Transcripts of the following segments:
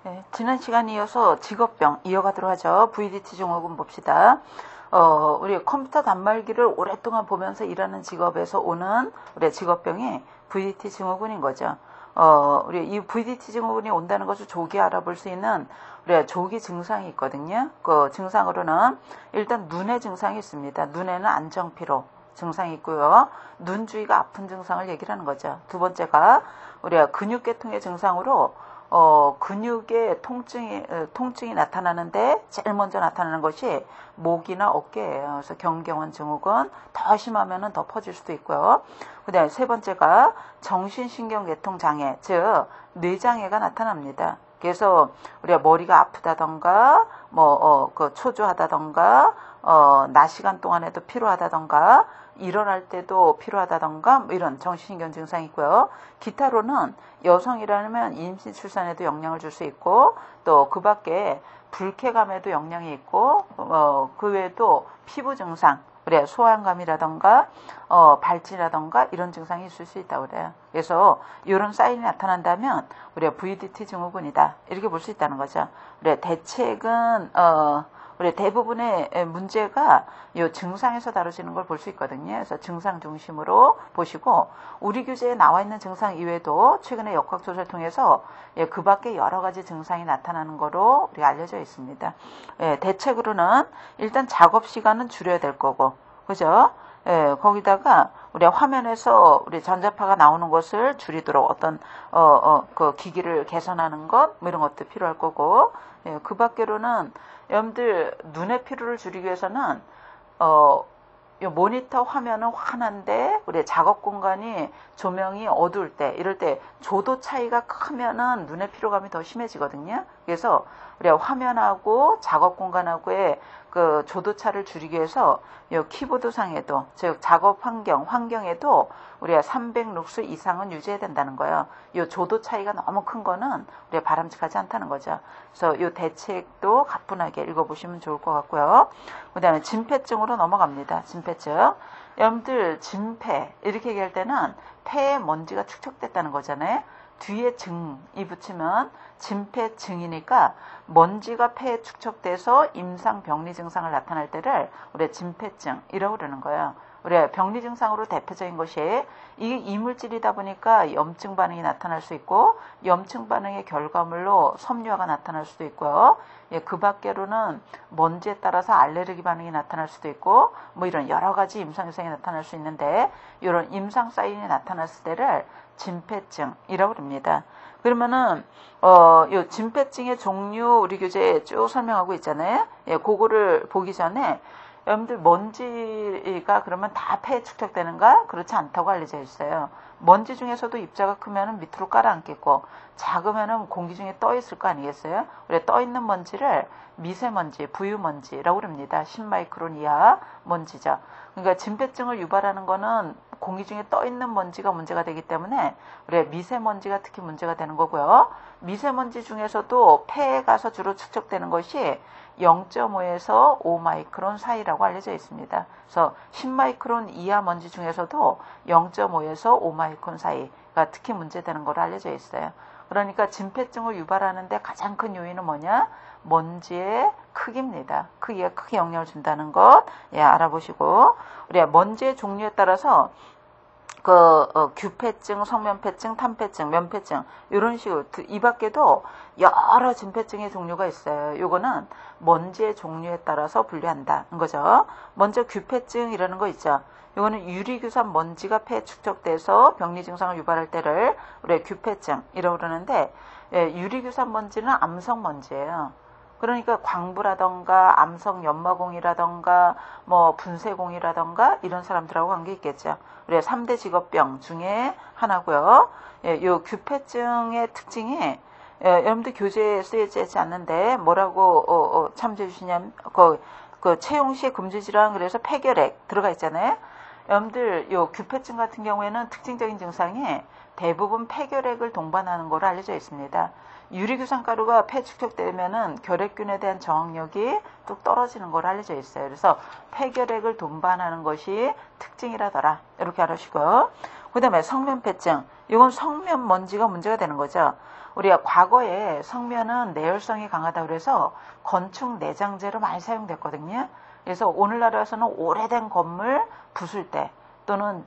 네, 지난 시간에 이어서 직업병 이어가도록 하죠. VDT 증후군 봅시다. 우리 컴퓨터 단말기를 오랫동안 보면서 일하는 직업에서 오는 우리 직업병이 VDT 증후군인 거죠. 우리 이 VDT 증후군이 온다는 것을 조기 알아볼 수 있는 우리 조기 증상이 있거든요. 그 증상으로는 일단 눈의 증상이 있습니다. 눈에는 안정피로 증상이 있고요. 눈 주위가 아픈 증상을 얘기를 하는 거죠. 두 번째가 우리가 근육계통의 증상으로 근육의 통증이 나타나는데 제일 먼저 나타나는 것이 목이나 어깨예요. 그래서 경경원 증후군 더 심하면은 더 퍼질 수도 있고요. 그 다음에 세 번째가 정신신경계통 장애, 즉 뇌장애가 나타납니다. 그래서 우리가 머리가 아프다던가 초조하다던가 낮 시간 동안에도 피로하다던가 일어날 때도 피로하다던가 이런 정신신경 증상이 있고요. 기타로는 여성이라면 임신 출산에도 영향을 줄 수 있고 또 그 밖에 불쾌감에도 영향이 있고 그 외에도 피부 증상, 그래 소환감이라던가 발진이라던가 이런 증상이 있을 수 있다고 그래요. 그래서 이런 사인이 나타난다면 우리가 VDT 증후군이다 이렇게 볼 수 있다는 거죠. 그래 대책은 우리 대부분의 문제가 이 증상에서 다뤄지는 걸 볼 수 있거든요. 그래서 증상 중심으로 보시고 우리 교재에 나와 있는 증상 이외에도 최근에 역학조사를 통해서 그 밖에 여러 가지 증상이 나타나는 거로 우리가 알려져 있습니다. 대책으로는 일단 작업 시간은 줄여야 될 거고, 그죠? 거기다가 우리 화면에서 우리 전자파가 나오는 것을 줄이도록 어떤 그 기기를 개선하는 것 뭐 이런 것도 필요할 거고, 그 밖으로는 여러분들 눈의 피로를 줄이기 위해서는 이 모니터 화면은 환한데 우리 작업 공간이 조명이 어두울 때 이럴 때 조도 차이가 크면은 눈의 피로감이 더 심해지거든요. 그래서 우리가 화면하고 작업 공간하고의 그 조도차를 줄이기 위해서 이 키보드 상에도 즉 작업 환경에도 우리가 300룩스 이상은 유지해야 된다는 거예요. 이 조도 차이가 너무 큰 거는 우리가 바람직하지 않다는 거죠. 그래서 이 대책도 가뿐하게 읽어보시면 좋을 것 같고요. 그 다음에 진폐증으로 넘어갑니다. 진폐증. 여러분들 진폐 이렇게 얘기할 때는 폐에 먼지가 축적됐다는 거잖아요. 뒤에 증이 붙이면 진폐증이니까 먼지가 폐에 축적돼서 임상병리 증상을 나타날 때를 우리가 진폐증이라고 그러는 거예요. 우리가 병리 증상으로 대표적인 것이 이게 이물질이다 보니까 염증 반응이 나타날 수 있고 염증 반응의 결과물로 섬유화가 나타날 수도 있고요. 그 밖으로는 먼지에 따라서 알레르기 반응이 나타날 수도 있고 뭐 이런 여러 가지 임상 현상이 나타날 수 있는데 이런 임상 사인이 나타났을 때를 진폐증이라고 합니다. 그러면은 이 진폐증의 종류 우리 교재에 쭉 설명하고 있잖아요. 그거를 보기 전에 여러분들 먼지가 그러면 다 폐에 축적되는가? 그렇지 않다고 알려져 있어요. 먼지 중에서도 입자가 크면은 밑으로 깔아앉겠고 작으면은 공기 중에 떠 있을 거 아니겠어요? 우리 떠 있는 먼지를 미세먼지, 부유먼지라고 합니다. 10마이크론 이하 먼지죠. 그러니까 진폐증을 유발하는 거는 공기 중에 떠 있는 먼지가 문제가 되기 때문에 우리 미세먼지가 특히 문제가 되는 거고요. 미세먼지 중에서도 폐에 가서 주로 축적되는 것이 0.5에서 5마이크론 사이라고 알려져 있습니다. 그래서 10마이크론 이하 먼지 중에서도 0.5에서 5마이크론 사이가 특히 문제되는 걸로 알려져 있어요. 그러니까 진폐증을 유발하는데 가장 큰 요인은 뭐냐? 먼지의 크기입니다. 크기가 크게 영향을 준다는 것 알아보시고 우리가 먼지의 종류에 따라서 규폐증, 성면폐증, 탄폐증, 면폐증 이런 식으로 이 밖에도 여러 진폐증의 종류가 있어요. 요거는 먼지의 종류에 따라서 분류한다는 거죠. 먼저 규폐증이라는 거 있죠. 요거는 유리규산 먼지가 폐에 축적돼서 병리 증상을 유발할 때를 우리가 규폐증이라고 그러는데 유리규산 먼지는 암석 먼지예요. 그러니까 광부라던가 암석 연마공이라던가 뭐 분쇄공이라던가 이런 사람들하고 관계 있겠죠. 우리 3대 직업병 중에 하나고요. 요 규폐증의 특징이 여러분들 교재에 쓰여지지 않는데 뭐라고 참조해 주시냐면 그 채용시에 금주질환 그래서 폐결핵 들어가 있잖아요. 여러분들 요 규폐증 같은 경우에는 특징적인 증상이 대부분 폐결핵을 동반하는 걸로 알려져 있습니다. 유리규산가루가 폐 축적되면은 결핵균에 대한 저항력이 뚝 떨어지는 걸로 알려져 있어요. 그래서 폐결핵을 동반하는 것이 특징이라더라. 이렇게 알아주시고요. 그 다음에 성면폐증. 이건 성면 먼지가 문제가 되는 거죠. 우리가 과거에 성면은 내열성이 강하다 그래서 건축 내장재로 많이 사용됐거든요. 그래서 오늘날에 와서는 오래된 건물 부술 때 또는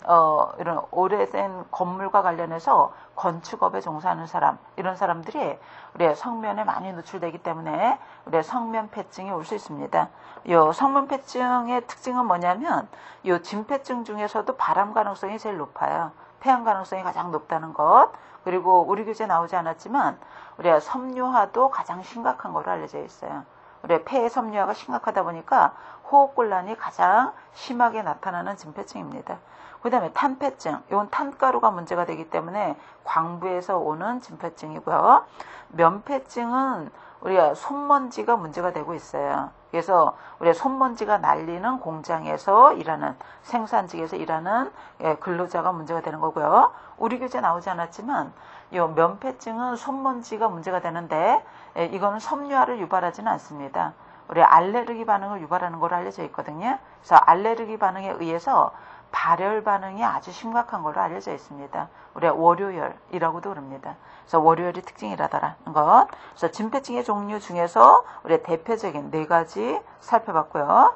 이런 오래된 건물과 관련해서 건축업에 종사하는 사람, 이런 사람들이 우리의 성면에 많이 노출되기 때문에 우리의 성면폐증이 올 수 있습니다. 이 성면폐증의 특징은 뭐냐면 이 진폐증 중에서도 발암 가능성이 제일 높아요. 폐암 가능성이 가장 높다는 것. 그리고 우리 교재에 나오지 않았지만 우리가 섬유화도 가장 심각한 거로 알려져 있어요. 우리 폐의 섬유화가 심각하다 보니까 호흡곤란이 가장 심하게 나타나는 진폐증입니다. 그 다음에 탄폐증, 이건 탄가루가 문제가 되기 때문에 광부에서 오는 진폐증이고요. 면폐증은 우리가 손먼지가 문제가 되고 있어요. 그래서 우리 손먼지가 날리는 공장에서 일하는, 생산직에서 일하는 근로자가 문제가 되는 거고요. 우리 교재 나오지 않았지만 이 면폐증은 손먼지가 문제가 되는데 이거는 섬유화를 유발하지는 않습니다. 우리 알레르기 반응을 유발하는 걸로 알려져 있거든요. 그래서 알레르기 반응에 의해서 발열 반응이 아주 심각한 걸로 알려져 있습니다. 우리 월요열이라고도 그럽니다. 그래서 월요열이 특징이라더라는 것. 그래서 진폐증의 종류 중에서 우리 대표적인 4가지 살펴봤고요.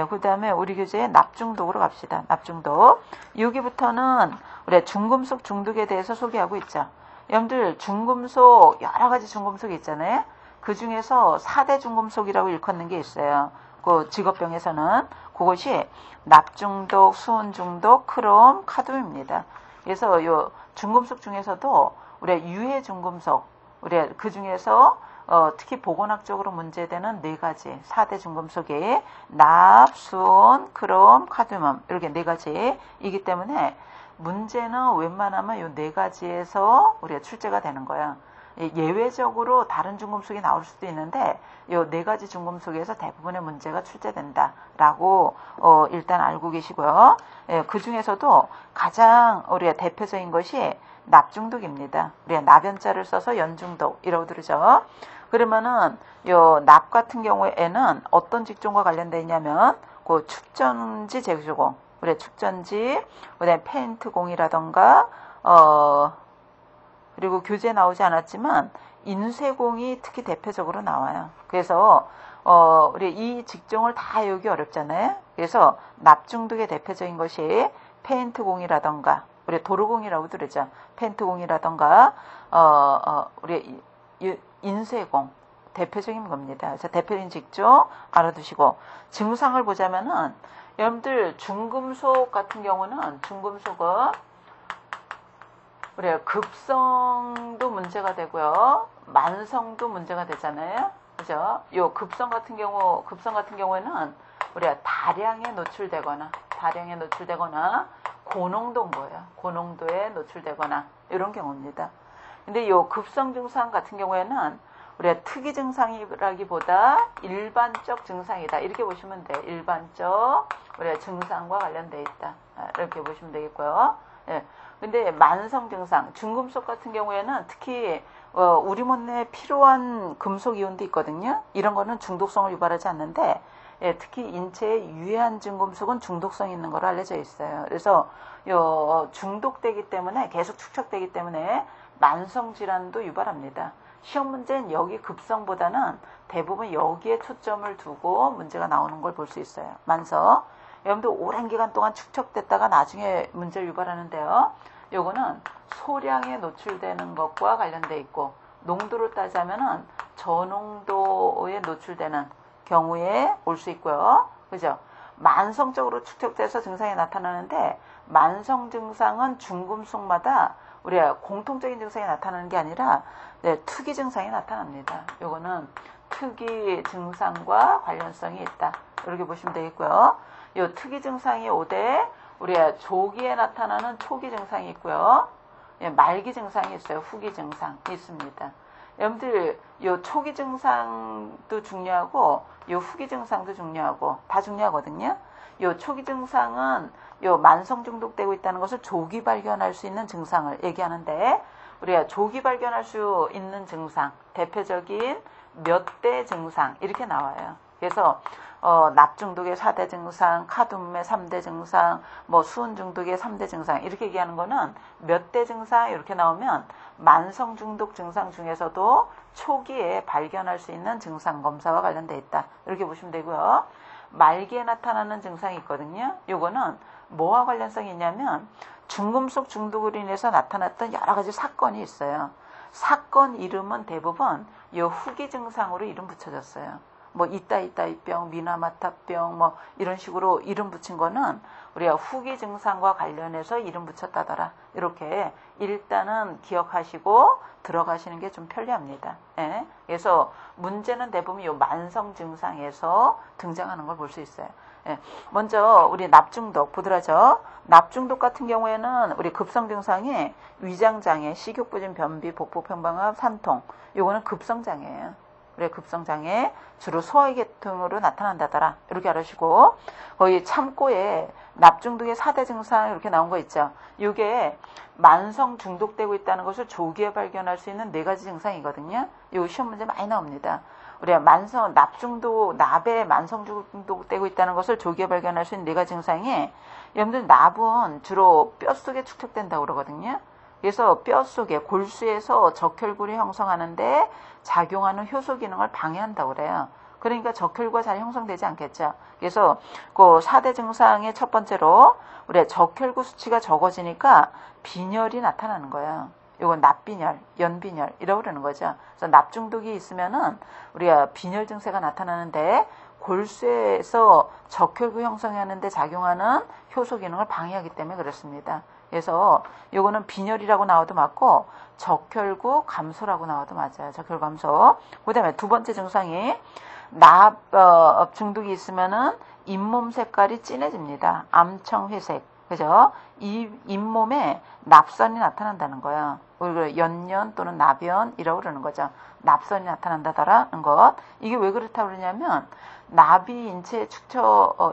그 다음에 우리 교재에 납중독으로 갑시다. 납중독. 여기부터는 우리 중금속 중독에 대해서 소개하고 있죠. 여러분들 중금속, 여러 가지 중금속이 있잖아요. 그 중에서 4대 중금속이라고 일컫는 게 있어요. 그 직업병에서는 그것이 납중독, 수은중독, 크롬, 카드뮴입니다. 그래서 요 중금속 중에서도 우리 유해 중금속, 우리 그 중에서 특히 보건학적으로 문제되는 4가지 4대 중금속이 납, 수은, 크롬, 카드뮴 이렇게 4가지이기 때문에 문제는 웬만하면 요 4가지에서 우리가 출제가 되는 거예요. 예외적으로 다른 중금속이 나올 수도 있는데 이 4가지 중금속에서 대부분의 문제가 출제된다라고 일단 알고 계시고요. 그 중에서도 가장 우리가 대표적인 것이 납중독입니다. 우리가 나변자를 써서 연중독이라고 그러죠. 그러면은 요 납 같은 경우에는 어떤 직종과 관련되어 있냐면 그 축전지 제조공, 우리 축전지, 그다음에 페인트 공이라던가 그리고 교재에 나오지 않았지만 인쇄공이 특히 대표적으로 나와요. 그래서 우리 이 직종을 다 외우기 어렵잖아요. 그래서 납중독의 대표적인 것이 페인트공이라던가 우리 도로공이라고 그러죠. 페인트공이라던가 우리 인쇄공 대표적인 겁니다. 그래서 대표적인 직종 알아두시고 증상을 보자면은 여러분들 중금속 같은 경우는 중금속은 우리가 급성도 문제가 되고요. 만성도 문제가 되잖아요. 그죠? 요 급성 같은 경우에는 우리가 다량에 노출되거나 고농도인 거예요. 고농도에 노출되거나 이런 경우입니다. 근데 요 급성 증상 같은 경우에는 우리가 특이 증상이라기보다 일반적 증상이다. 이렇게 보시면 돼요. 일반적 우리가 증상과 관련되어 있다. 이렇게 보시면 되겠고요. 예. 근데 만성 증상, 중금속 같은 경우에는 특히 우리 몸에 필요한 금속 이온도 있거든요. 이런 거는 중독성을 유발하지 않는데 특히 인체에 유해한 중금속은 중독성이 있는 거로 알려져 있어요. 그래서 중독되기 때문에 계속 축적되기 때문에 만성 질환도 유발합니다. 시험 문제는 여기 급성보다는 대부분 여기에 초점을 두고 문제가 나오는 걸 볼 수 있어요. 만성. 여러분들 오랜 기간 동안 축적됐다가 나중에 문제를 유발하는데요. 요거는 소량에 노출되는 것과 관련돼 있고 농도로 따자면은 저농도에 노출되는 경우에 올 수 있고요. 그죠? 만성적으로 축적돼서 증상이 나타나는데 만성 증상은 중금속마다 우리가 공통적인 증상이 나타나는 게 아니라 특이 증상이 나타납니다. 요거는 특이 증상과 관련성이 있다. 이렇게 보시면 되겠고요. 요 특이 증상이 오되 우리가 조기에 나타나는 초기 증상이 있고요. 말기 증상이 있어요. 후기 증상이 있습니다. 여러분들 요 초기 증상도 중요하고 요 후기 증상도 중요하고 다 중요하거든요. 요 초기 증상은 요 만성 중독되고 있다는 것을 조기 발견할 수 있는 증상을 얘기하는데 우리가 조기 발견할 수 있는 증상 대표적인 몇 대 증상 이렇게 나와요. 그래서 납 중독의 4대 증상, 카둠의 3대 증상, 뭐 수은 중독의 3대 증상 이렇게 얘기하는 거는 몇 대 증상 이렇게 나오면 만성 중독 증상 중에서도 초기에 발견할 수 있는 증상 검사와 관련돼 있다. 이렇게 보시면 되고요. 말기에 나타나는 증상이 있거든요. 요거는 뭐와 관련성이 있냐면 중금속 중독으로 인해서 나타났던 여러 가지 사건이 있어요. 사건 이름은 대부분 요 후기 증상으로 이름 붙여졌어요. 뭐 이따이병, 미나마타병 뭐 이런 식으로 이름 붙인 거는 우리가 후기 증상과 관련해서 이름 붙였다더라. 이렇게 일단은 기억하시고 들어가시는 게 좀 편리합니다. 예? 그래서 문제는 대부분 이 만성 증상에서 등장하는 걸 볼 수 있어요. 예. 먼저 우리 납중독 보더라죠. 납중독 같은 경우에는 우리 급성 증상이 위장장애, 식욕부진, 변비, 복부평방압, 산통. 요거는 급성장애예요. 그래 급성장애 주로 소화계통으로 나타난다더라. 이렇게 알으시고 거의 참고에 납중독의 4대 증상 이렇게 나온 거 있죠. 이게 만성 중독되고 있다는 것을 조기에 발견할 수 있는 4가지 증상이거든요. 이 시험 문제 많이 나옵니다. 우리가 납에 만성 중독되고 있다는 것을 조기에 발견할 수 있는 4가지 증상이 여러분들 납은 주로 뼛속에 축적된다고 그러거든요. 그래서 뼛속에 골수에서 적혈구를 형성하는데 작용하는 효소 기능을 방해한다고 그래요. 그러니까 적혈구가 잘 형성되지 않겠죠. 그래서 그 4대 증상의 첫 번째로 우리 적혈구 수치가 적어지니까 빈혈이 나타나는 거예요. 이건 납빈혈, 연빈혈이라고 그러는 거죠. 그래서 납중독이 있으면은 우리가 빈혈 증세가 나타나는데 골수에서 적혈구 형성하는데 작용하는 효소 기능을 방해하기 때문에 그렇습니다. 그래서 요거는 빈혈이라고 나와도 맞고 적혈구 감소라고 나와도 맞아요. 적혈구 감소. 그다음에 두 번째 증상이 납 중독이 있으면은 잇몸 색깔이 진해집니다. 암청회색. 그죠? 이 잇몸에 납선이 나타난다는 거예요. 우리가 연연 또는 나변이라고 그러는 거죠. 납선이 나타난다더라는 것. 이게 왜 그렇다고 그러냐면 납이 인체에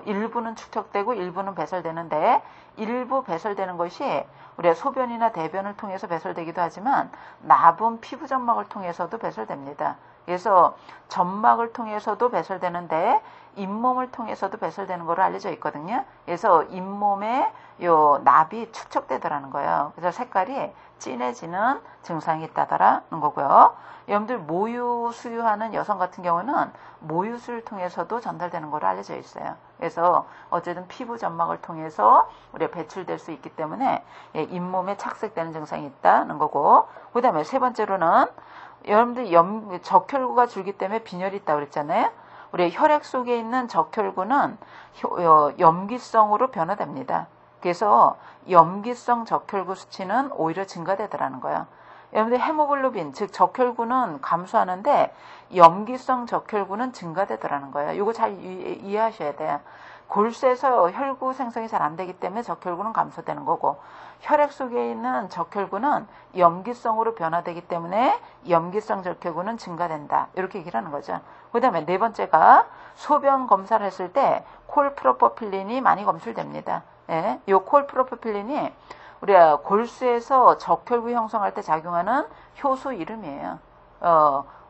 일부는 축적되고 일부는 배설되는데 일부 배설되는 것이 우리가 소변이나 대변을 통해서 배설되기도 하지만 납은 피부 점막을 통해서도 배설됩니다. 그래서 점막을 통해서도 배설되는데 잇몸을 통해서도 배설되는 거로 알려져 있거든요. 그래서 잇몸에 요 납이 축적되더라는 거예요. 그래서 색깔이 진해지는 증상이 있다더라는 거고요. 여러분들 모유 수유하는 여성 같은 경우는 모유수를 통해서도 전달되는 거로 알려져 있어요. 그래서 어쨌든 피부 점막을 통해서 우리가 배출될 수 있기 때문에 잇몸에 착색되는 증상이 있다는 거고, 그 다음에 세 번째로는 여러분들 적혈구가 줄기 때문에 빈혈이 있다고 그랬잖아요. 우리 혈액 속에 있는 적혈구는 염기성으로 변화됩니다. 그래서 염기성 적혈구 수치는 오히려 증가되더라는 거예요. 여러분들 헤모글로빈, 즉 적혈구는 감소하는데 염기성 적혈구는 증가되더라는 거예요. 이거 잘 이해하셔야 돼요. 골수에서 혈구 생성이 잘 안 되기 때문에 적혈구는 감소되는 거고, 혈액 속에 있는 적혈구는 염기성으로 변화되기 때문에 염기성 적혈구는 증가된다. 이렇게 얘기를 하는 거죠. 그 다음에 네 번째가 소변 검사를 했을 때 콜프로포필린이 많이 검출됩니다. 예, 이 콜프로포필린이 우리가 골수에서 적혈구 형성할 때 작용하는 효소 이름이에요.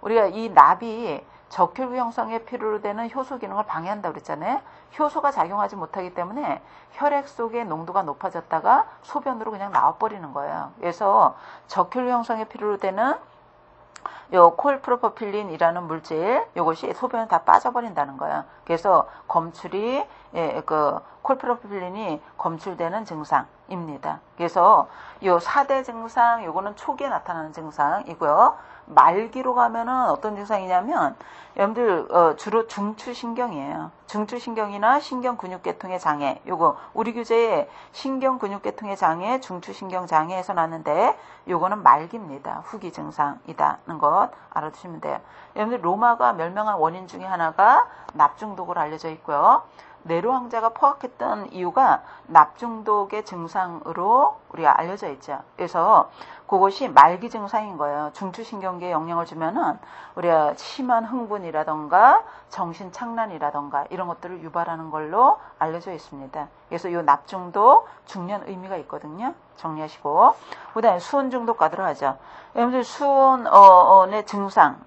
우리가 이 납이 적혈구 형성에 필요로 되는 효소 기능을 방해한다고 그랬잖아요. 효소가 작용하지 못하기 때문에 혈액 속의 농도가 높아졌다가 소변으로 그냥 나와버리는 거예요. 그래서 적혈구 형성에 필요로 되는 요 콜프로포필린이라는 물질, 요것이 소변에 다 빠져버린다는 거예요. 그래서 검출이 콜프로포필린이 검출되는 증상입니다. 그래서 요 4대 증상, 요거는 초기에 나타나는 증상이고요. 말기로 가면은 어떤 증상이냐면 여러분들 주로 중추신경이에요. 중추신경이나 신경근육계통의 장애, 요거 우리 교재에 신경근육계통의 장애, 중추신경장애에서 나왔는데 요거는 말기입니다. 후기 증상이다는 것 알아두시면 돼요. 여러분들 로마가 멸망한 원인 중에 하나가 납중독으로 알려져 있고요. 네로 황제가 포악했던 이유가 납중독의 증상으로 우리가 알려져 있죠. 그래서 그것이 말기 증상인 거예요. 중추신경계에 영향을 주면은 우리가 심한 흥분이라던가 정신착란이라던가 이런 것들을 유발하는 걸로 알려져 있습니다. 그래서 이 납중독 중요한 의미가 있거든요. 정리하시고, 그다음에 수은중독 가도록 하죠. 여러분들 수은의 증상,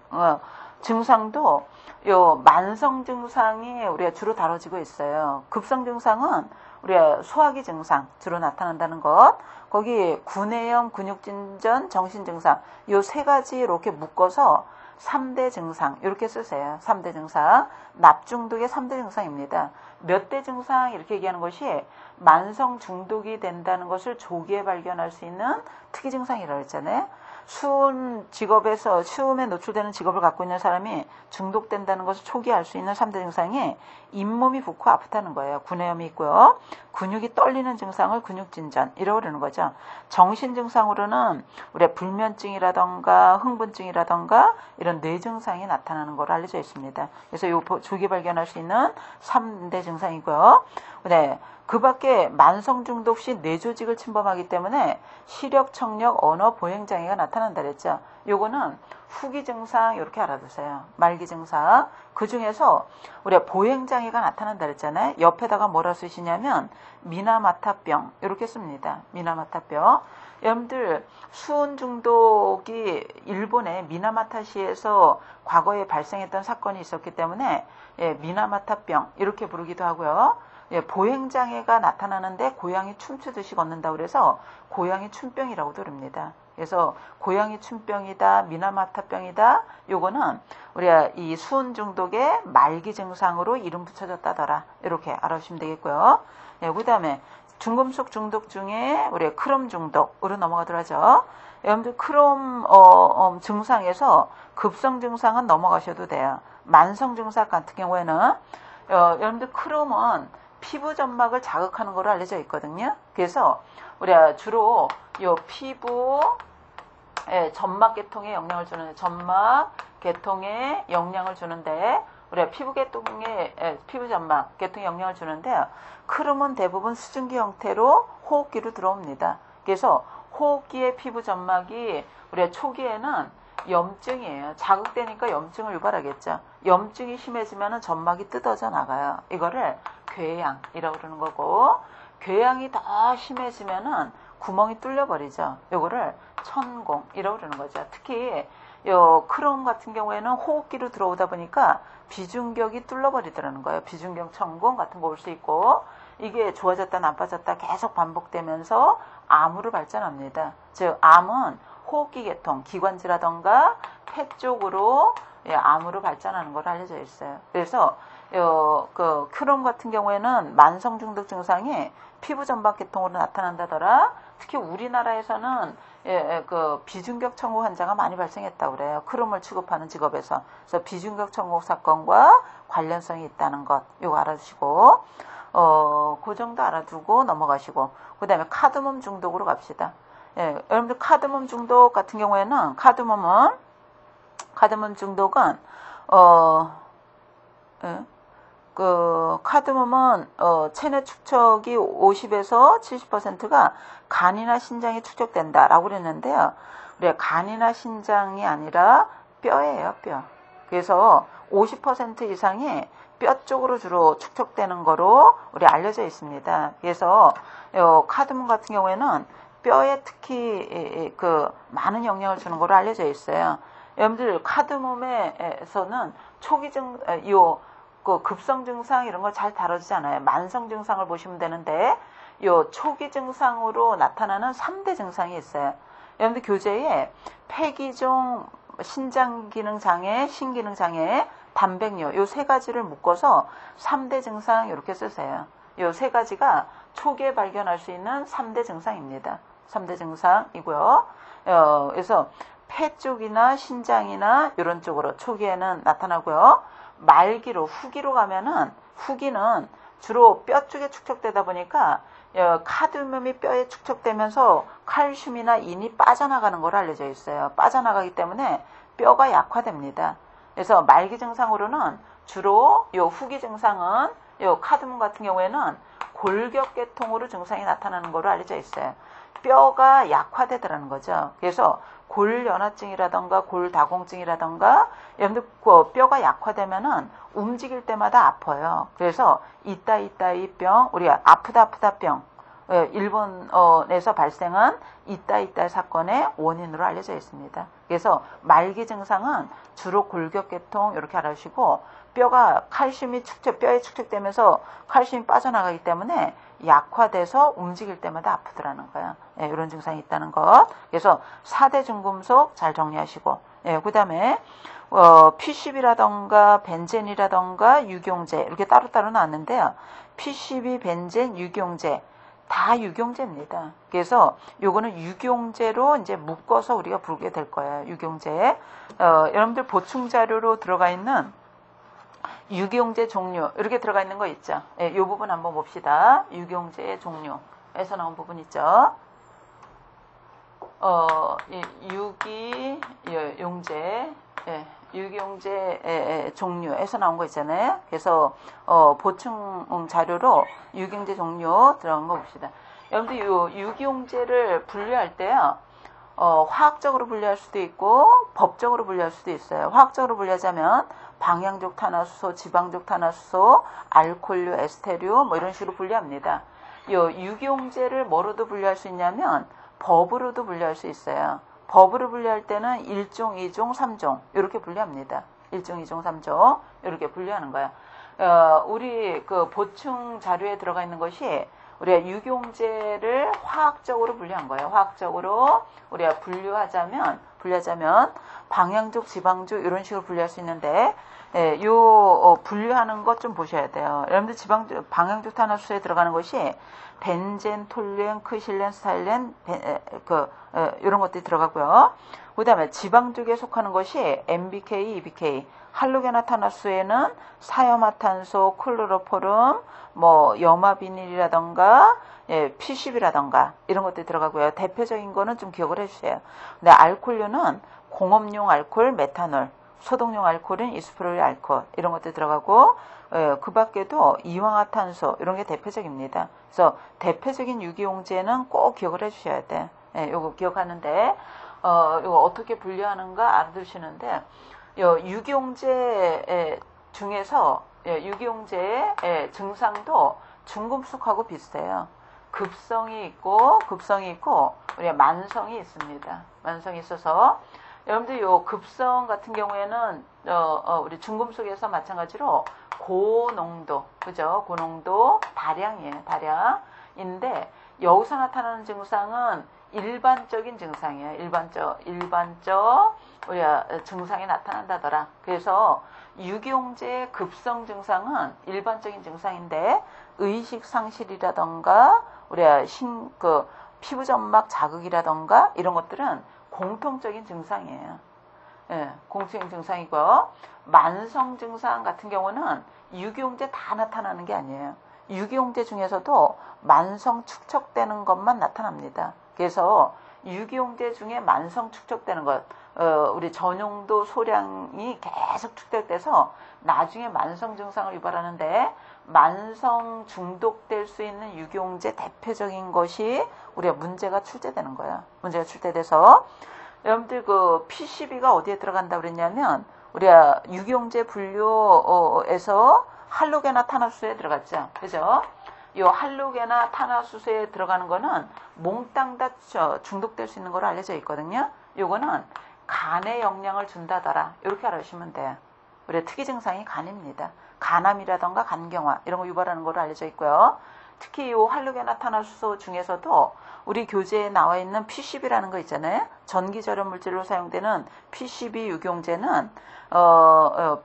증상도 요 만성 증상이 우리가 주로 다뤄지고 있어요. 급성 증상은 우리가 소화기 증상 주로 나타난다는 것. 거기 구내염, 근육진전, 정신증상 요 세 가지 이렇게 묶어서 3대 증상 이렇게 쓰세요. 3대 증상. 납중독의 3대 증상입니다. 몇 대 증상 이렇게 얘기하는 것이 만성 중독이 된다는 것을 조기에 발견할 수 있는 특이 증상이라고 했잖아요. 수음에 노출되는 직업을 갖고 있는 사람이 중독된다는 것을 초기에 알 수 있는 3대 증상이 잇몸이 붓고 아프다는 거예요. 구내염이 있고요. 근육이 떨리는 증상을 근육진전 이라고 그러는 거죠. 정신 증상으로는 우리가 불면증이라던가 흥분증이라던가 이런 뇌 증상이 나타나는 걸로 알려져 있습니다. 그래서 이 조기 발견할 수 있는 3대 증상이고요. 네. 그 밖에 만성 중독 시 뇌조직을 침범하기 때문에 시력, 청력, 언어, 보행장애가 나타난다 그랬죠. 요거는 후기 증상 이렇게 알아두세요. 말기 증상. 그 중에서 우리가 보행장애가 나타난다 그랬잖아요. 옆에다가 뭐라 쓰시냐면 미나마타병 이렇게 씁니다. 미나마타병. 여러분들 수은 중독이 일본의 미나마타시에서 과거에 발생했던 사건이 있었기 때문에 미나마타병 이렇게 부르기도 하고요. 보행장애가 나타나는데 고양이 춤추듯이 걷는다고 그래서 고양이 춤병이라고도 그럽니다. 그래서 고양이 춤병이다, 미나마타병이다, 요거는 우리가 이 수은 중독의 말기 증상으로 이름 붙여졌다더라. 이렇게 알아주시면 되겠고요. 그 다음에 중금속 중독 중에 우리가 크롬 중독으로 넘어가도록 하죠. 여러분들 크롬 증상에서 급성 증상은 넘어가셔도 돼요. 만성 증상 같은 경우에는 여러분들 크롬은 피부 점막을 자극하는 걸로 알려져 있거든요. 그래서 우리가 주로 요 피부 점막 계통에 영향을 주는 점막 계통에 영향을 주는데 우리가 피부 점막 계통에 영향을 주는데 크롬은 대부분 수증기 형태로 호흡기로 들어옵니다. 그래서 호흡기의 피부 점막이 우리가 초기에는 염증이에요. 자극되니까 염증을 유발하겠죠. 염증이 심해지면 점막이 뜯어져 나가요. 이거를 궤양이라고 그러는 거고, 궤양이 더 심해지면은 구멍이 뚫려버리죠. 이거를 천공이라고 그러는 거죠. 특히 요 크롬 같은 경우에는 호흡기로 들어오다 보니까 비중격이 뚫려버리더라는 거예요. 비중격 천공 같은 거 올 수 있고, 이게 좋아졌다 나빠졌다 계속 반복되면서 암으로 발전합니다. 즉 암은 호흡기 계통, 기관지라던가 폐 쪽으로 암으로 발전하는 걸로 알려져 있어요. 그래서 그 크롬 같은 경우에는 만성 중독 증상이 피부 점막 계통으로 나타난다더라. 특히 우리나라에서는 그 비중격 청구 환자가 많이 발생했다고 그래요. 크롬을 취급하는 직업에서. 그래서 비중격 청구 사건과 관련성이 있다는 것, 이거 알아주시고, 그 정도 알아두고 넘어가시고, 그 다음에 카드뮴 중독으로 갑시다. 여러분들 카드뮴 중독 같은 경우에는 카드뮴 중독은 카드뮴은 체내 축적이 50에서 70%가 간이나 신장에 축적된다라고 그랬는데요. 우리가 간이나 신장이 아니라 뼈예요, 뼈. 그래서 50% 이상이 뼈 쪽으로 주로 축적되는 거로 우리 알려져 있습니다. 그래서 카드뮴 같은 경우에는 뼈에 특히 그 많은 영향을 주는 거로 알려져 있어요. 여러분들 카드뮴에서는 그 급성 증상 이런 거 잘 다뤄지잖아요. 만성 증상을 보시면 되는데 요 초기 증상으로 나타나는 3대 증상이 있어요. 여러분들 교재에 폐기종, 신장기능장애, 신기능장애, 단백뇨 요 세 가지를 묶어서 3대 증상 이렇게 쓰세요. 요 세 가지가 초기에 발견할 수 있는 3대 증상입니다. 3대 증상이고요. 그래서 폐 쪽이나 신장이나 이런 쪽으로 초기에는 나타나고요. 말기로 후기로 가면은 후기는 주로 뼈 쪽에 축적되다 보니까 카드뮴이 뼈에 축적되면서 칼슘이나 인이 빠져나가는 걸로 알려져 있어요. 빠져나가기 때문에 뼈가 약화됩니다. 그래서 말기 증상으로는 주로 요 후기 증상은 요 카드뮴 같은 경우에는 골격계통으로 증상이 나타나는 걸로 알려져 있어요. 뼈가 약화되더라는 거죠. 그래서 골연화증이라던가 골다공증이라던가 여러분들 뼈가 약화되면은 움직일 때마다 아파요. 그래서 이따이 병, 우리가 아프다 병, 일본에서 발생한 이따 사건의 원인으로 알려져 있습니다. 그래서 말기 증상은 주로 골격계통 이렇게 알아주시고 뼈가 칼슘이 뼈에 축적되면서 칼슘이 빠져나가기 때문에 약화돼서 움직일 때마다 아프더라는 거예요. 이런 증상이 있다는 것. 그래서 4대 중금속 잘 정리하시고 그 다음에 P10이라던가 벤젠이라던가 유경제 이렇게 따로따로 나왔는데요. P12, 벤젠, 유경제 다 유경제입니다. 그래서 요거는 유경제로 이제 묶어서 우리가 부르게 될 거예요. 유경제. 여러분들 보충 자료로 들어가 있는 유경제 종류 이렇게 들어가 있는 거 있죠. 이 부분 한번 봅시다. 유경제의 종류에서 나온 부분 있죠. 유기용제, 유기용제 종류에서 나온 거 있잖아요. 그래서 보충 자료로 유기용제 종류 들어간 거 봅시다. 여러분들 유기용제를 분류할 때요. 화학적으로 분류할 수도 있고 법적으로 분류할 수도 있어요. 화학적으로 분류하자면 방향족 탄화수소, 지방족 탄화수소, 알코올류, 에스테류 뭐 이런 식으로 분류합니다. 유기용제를 뭐로도 분류할 수 있냐면 법으로도 분류할 수 있어요. 법으로 분류할 때는 1종, 2종, 3종 이렇게 분류합니다. 1종, 2종, 3종 이렇게 분류하는 거야. 우리 그 보충 자료에 들어가 있는 것이 우리가 유기용제를 화학적으로 분류한 거예요. 화학적으로 우리가 분류하자면 방향족, 지방족 이런 식으로 분류할 수 있는데 분류하는 것 좀 보셔야 돼요. 여러분들 방향족 탄화수소에 들어가는 것이 벤젠, 톨루엔, 크실렌, 스타일렌 이런 것들이 들어가고요. 그 다음에 지방족에 속하는 것이 MBK, EBK, 할로게나탄화수소에는 사염화탄소, 클로로포름, 염화비닐이라던가 P10이라던가 이런 것들이 들어가고요. 대표적인 거는 좀 기억을 해주세요. 근데 알코올류는 공업용 알코올, 메탄올, 소독용 알코올은 이소프로릴 알코올 이런 것들이 들어가고 그 밖에도 이황화탄소 이런 게 대표적입니다. 그래서 대표적인 유기용제는 꼭 기억을 해주셔야 돼. 요거 기억하는데 이거 어떻게 분류하는가 알아두시는데 유기용제 중에서 유기용제의 증상도 중금속하고 비슷해요. 급성이 있고 우리가 만성이 있습니다. 만성이 있어서 여러분들 요 급성 같은 경우에는 우리 중금속에서 마찬가지로 고농도 그죠? 고농도 다량이에요. 다량인데 여기서 나타나는 증상은 일반적인 증상이에요. 일반적 우리가 증상이 나타난다더라. 그래서 유기용제의 급성 증상은 일반적인 증상인데 의식 상실이라던가 우리가 피부 점막 자극이라던가 이런 것들은 공통적인 증상이에요. 공통적인 증상이고 만성 증상 같은 경우는 유기용제 다 나타나는 게 아니에요. 유기용제 중에서도 만성 축적되는 것만 나타납니다. 그래서 유기용제 중에 만성 축적되는 것, 우리 전용도 소량이 계속 축적돼서 나중에 만성 증상을 유발하는데 만성 중독될 수 있는 유기용제 대표적인 것이 우리가 문제가 출제되는 거예요. 문제가 출제돼서 여러분들 그 P12가 어디에 들어간다고 그랬냐면 우리가 유기용제 분류에서 할로게나탄화수소에 들어갔죠. 그죠? 이 할로게나탄화수소에 들어가는 거는 몽땅 다 중독될 수 있는 거로 알려져 있거든요. 요거는 간에 영향을 준다더라. 이렇게 알아주시면 돼요. 우리 특이 증상이 간입니다. 간암이라던가 간경화 이런 거 유발하는 거로 알려져 있고요. 특히 이 할로게나탄화수소 중에서도 우리 교재에 나와 있는 P10이라는 거 있잖아요. 전기절연 물질로 사용되는 P12 유기용제는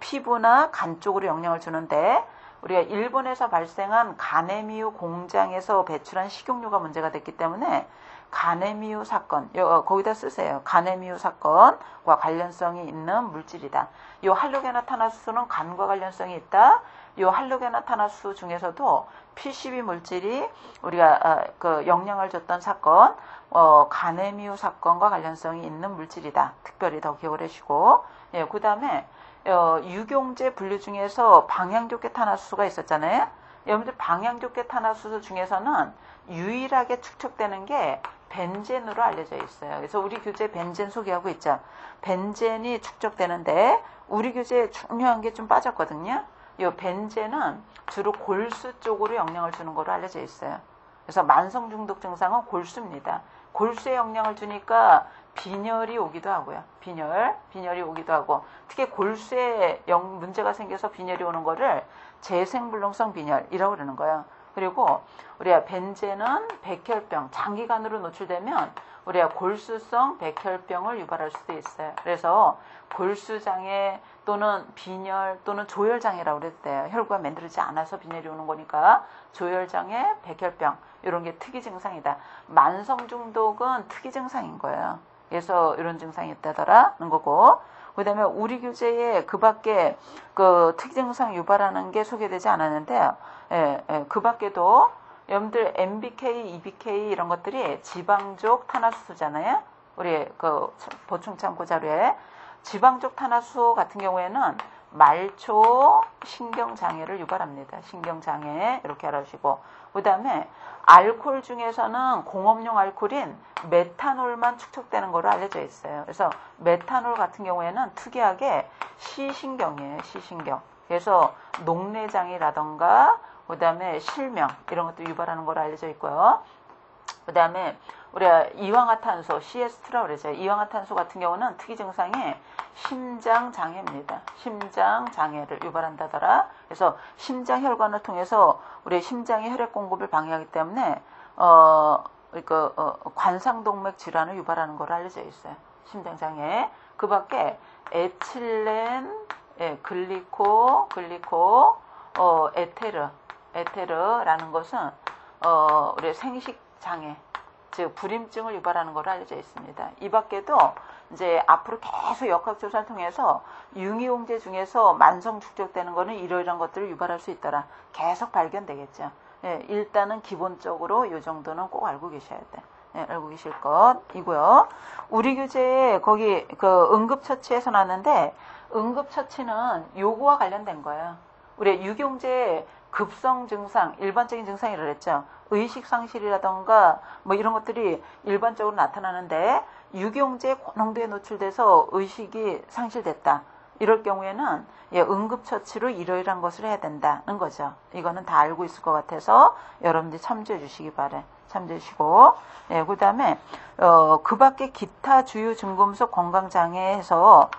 피부나 간 쪽으로 영향을 주는데 우리가 일본에서 발생한 가네미유 공장에서 배출한 식용유가 문제가 됐기 때문에 가네미유 사건, 거기다 쓰세요. 가네미유 사건과 관련성이 있는 물질이다. 이 할로게나탄화수소는 간과 관련성이 있다. 이 할로게나탄화수소 중에서도 P12 물질이 우리가 그 영향을 줬던 사건, 가네미유 사건과 관련성이 있는 물질이다. 특별히 더 기억을 해주시고, 그 다음에 유기용제 분류 중에서 방향족계 탄화수소가 있었잖아요. 여러분들 방향족계 탄화수소 중에서는 유일하게 축적되는 게 벤젠으로 알려져 있어요. 그래서 우리 교재에 벤젠 소개하고 있죠. 벤젠이 축적되는데 우리 교재에 중요한 게 좀 빠졌거든요. 이 벤젠은 주로 골수 쪽으로 영향을 주는 거로 알려져 있어요. 그래서 만성 중독 증상은 골수입니다. 골수에 영향을 주니까 빈혈이 오기도 하고요. 빈혈이 오기도 하고, 특히 골수에 문제가 생겨서 빈혈이 오는 거를 재생불능성 빈혈이라고 그러는 거예요. 그리고 우리가 벤젠은 백혈병, 장기간으로 노출되면 우리가 골수성 백혈병을 유발할 수도 있어요. 그래서 골수장애 또는 빈혈 또는 조혈장애라고 그랬대요. 혈구가 만들어지지 않아서 빈혈이 오는 거니까 조혈장애, 백혈병 이런 게 특이 증상이다. 만성 중독은 특이 증상인 거예요. 그래서 이런 증상이 있다더라는 거고, 그 다음에 우리 교재에 그 밖에 그 특이 증상 유발하는 게 소개되지 않았는데, 그 밖에도 여러분들 MBK, EBK 이런 것들이 지방족 탄화수소잖아요. 우리 그 보충 참고 자료에 지방족 탄화수소 같은 경우에는 말초 신경장애를 유발합니다. 신경장애 이렇게 알아주시고, 그 다음에 알코올 중에서는 공업용 알코올인 메탄올만 축적되는 거로 알려져 있어요. 그래서 메탄올 같은 경우에는 특이하게 시신경이에요. 시신경. 그래서 녹내장이라던가 그 다음에 실명 이런 것도 유발하는 거로 알려져 있고요. 그 다음에 우리가 이황화탄소 CS2라고 그러죠. 이황화탄소 같은 경우는 특이 증상이 심장장애입니다. 심장장애를 유발한다더라. 그래서 심장혈관을 통해서 우리 심장의 혈액 공급을 방해하기 때문에 관상동맥 질환을 유발하는 거로 알려져 있어요. 심장장애. 그 밖에 에틸렌, 글리코, 에테르라는 것은 우리 생식장애, 즉 불임증을 유발하는 것으로 알려져 있습니다. 이 밖에도 이제 앞으로 계속 역학조사를 통해서 융이용제 중에서 만성 축적되는 거는 이러이러한 것들을 유발할 수 있더라. 계속 발견되겠죠. 일단은 기본적으로 이 정도는 꼭 알고 계셔야 돼. 알고 계실 것이고요. 우리 교재에 거기 그 응급처치에서 나왔는데, 응급처치는 요거와 관련된 거예요. 우리 유경제 급성 증상, 일반적인 증상이라고 했죠. 의식상실이라던가 뭐 이런 것들이 일반적으로 나타나는데, 유경제 고농도에 노출돼서 의식이 상실됐다. 이럴 경우에는 응급처치로 이러이러한 것을 해야 된다는 거죠. 이거는 다 알고 있을 것 같아서 여러분들이 참조해 주시기 바래. 참조해 주시고, 그 다음에 그 밖에 기타 주요 중금속 건강장애에서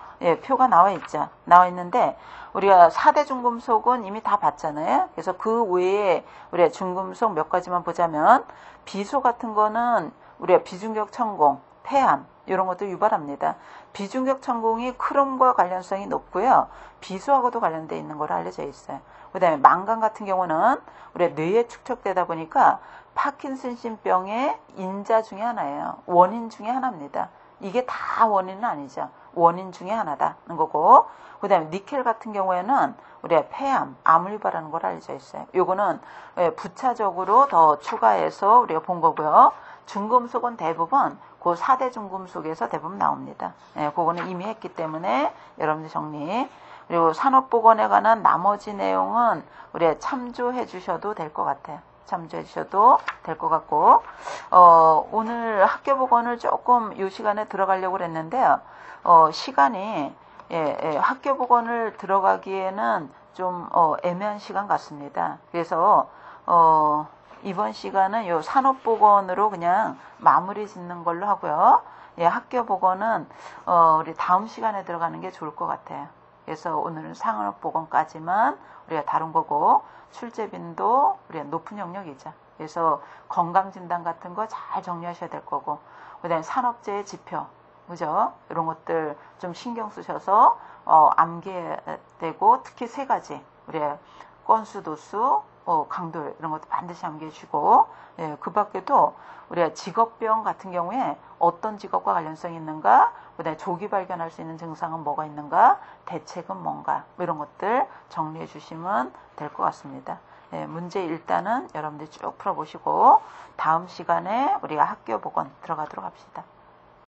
표가 나와 있죠. 나와 있는데, 우리가 4대 중금속은 이미 다 봤잖아요. 그래서 그 외에 우리가 중금속 몇 가지만 보자면, 비소 같은 거는 우리가 비중격 천공, 폐암 이런 것도 유발합니다. 비중격 천공이 크롬과 관련성이 높고요. 비소하고도 관련되어 있는 걸로 알려져 있어요. 그 다음에 망간 같은 경우는 우리가 뇌에 축적되다 보니까 파킨슨신병의 인자 중에 하나예요. 원인 중에 하나입니다. 이게 다 원인은 아니죠. 원인 중에 하나다는 거고, 그 다음에 니켈 같은 경우에는 우리가 폐암, 암을 유발하는 걸로 알려져 있어요. 요거는 부차적으로 더 추가해서 우리가 본 거고요. 중금속은 대부분 그 4대 중금속에서 대부분 나옵니다. 그거는 이미 했기 때문에 여러분들 정리. 그리고 산업보건에 관한 나머지 내용은 우리가 참조해 주셔도 될 것 같아요. 참조해 주셔도 될 것 같고, 오늘 학교보건을 조금 이 시간에 들어가려고 했는데요. 시간이 학교보건을 들어가기에는 좀 애매한 시간 같습니다. 그래서 이번 시간은 요 산업보건으로 그냥 마무리 짓는 걸로 하고요. 학교보건은 우리 다음 시간에 들어가는 게 좋을 것 같아요. 그래서 오늘은 산업보건까지만 우리가 다룬 거고, 출제빈도 우리가 높은 영역이죠. 그래서 건강진단 같은 거 잘 정리하셔야 될 거고, 그 다음에 산업재해 지표, 그죠? 이런 것들 좀 신경 쓰셔서 암기되고, 특히 3가지 우리가 건수, 도수, 강도 이런 것도 반드시 암기해 주시고, 그 밖에도 우리가 직업병 같은 경우에 어떤 직업과 관련성이 있는가, 그다음에 조기 발견할 수 있는 증상은 뭐가 있는가, 대책은 뭔가, 이런 것들 정리해 주시면 될 것 같습니다. 문제 일단은 여러분들이 쭉 풀어보시고 다음 시간에 우리가 학교 보건 들어가도록 합시다.